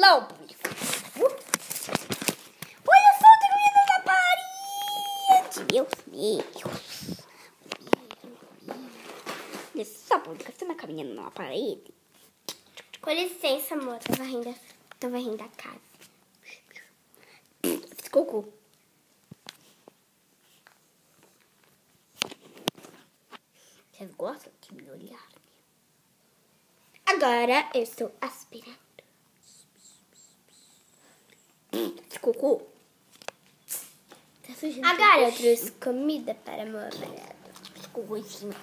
lá, o público. Olha só, tem comida na parede. Meu Deus. Olha só, público, você não caminhando na parede. Com licença, amor. Tô varrendo a casa. Fiz cocô. Vocês gostam de me olhar? Agora eu estou aspirando. Fiz cocô. Tá sujando. Agora eu trouxe comida para meu amarelo. Fiz cocô em cima.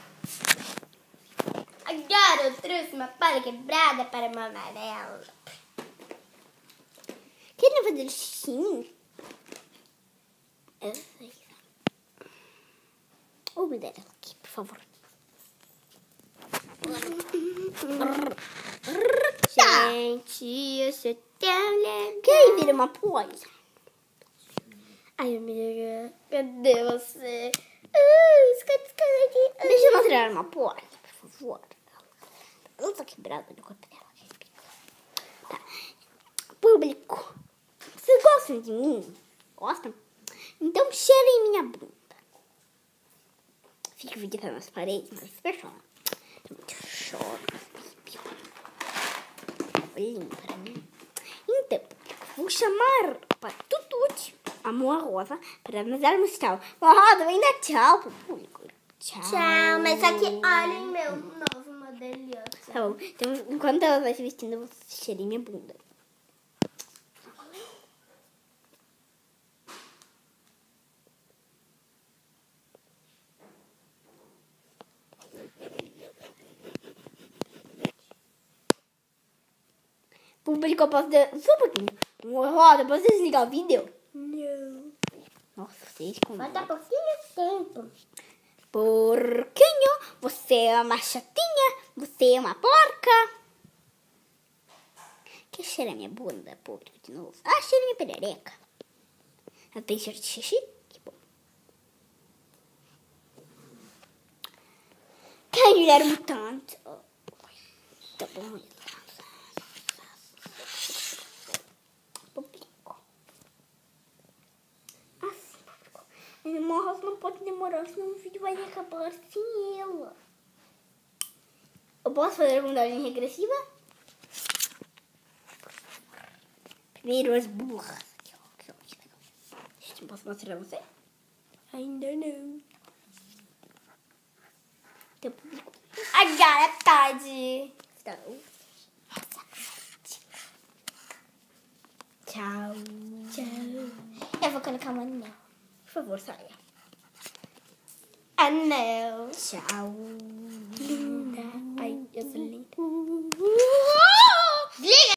Agora eu trouxe uma palha quebrada para meu amarelo. Querem fazer xixi? Eu sei. Ô, me dê ela aqui, por favor. Gente, eu sou tão legal. Quem vira uma coisa? Ai, amiga, cadê você? Deixa eu mostrar uma porta, por favor. Ela tá quebrada no corpo dela. Tá. Público, vocês gostam de mim? Gostam? Então cheirem minha bunda. Fica o vídeo nas paredes, mas super chora. Chora. Olhem para mim. Então, vou chamar para Tutute, Amor Rosa, para nos darmos tchau. Rosa, vem dar tchau pro público. Tchau. Tchau, mas aqui, olhem meu novo modelo. Tá bom. Então, enquanto ela vai se vestindo, eu vou cheirar minha bunda. Público, eu posso... Só um pouquinho. Rosa, posso desligar o vídeo? Não. Nossa, vocês com... Falta pouquinho tempo. Porquinho, você é uma chatinha, você é uma porca. Quer cheirar minha bunda, público, de novo? Ah, cheira minha perereca. Ela tem cheiro de xixi? Que bom. Quem mulher mutante? Tá bom. Público. Assim, público. Minha Rosa não pode demorar, senão o vídeo vai acabar sem ela. Eu posso fazer a contagem regressiva? Primeiro as burras. Aqui, ó, aqui, ó. Eu posso mostrar pra você? Ainda não. Teu público. Agora é tarde. Tchau. Tchau. Eu vou colocar um anel. Por favor, saia. Anel. Tchau.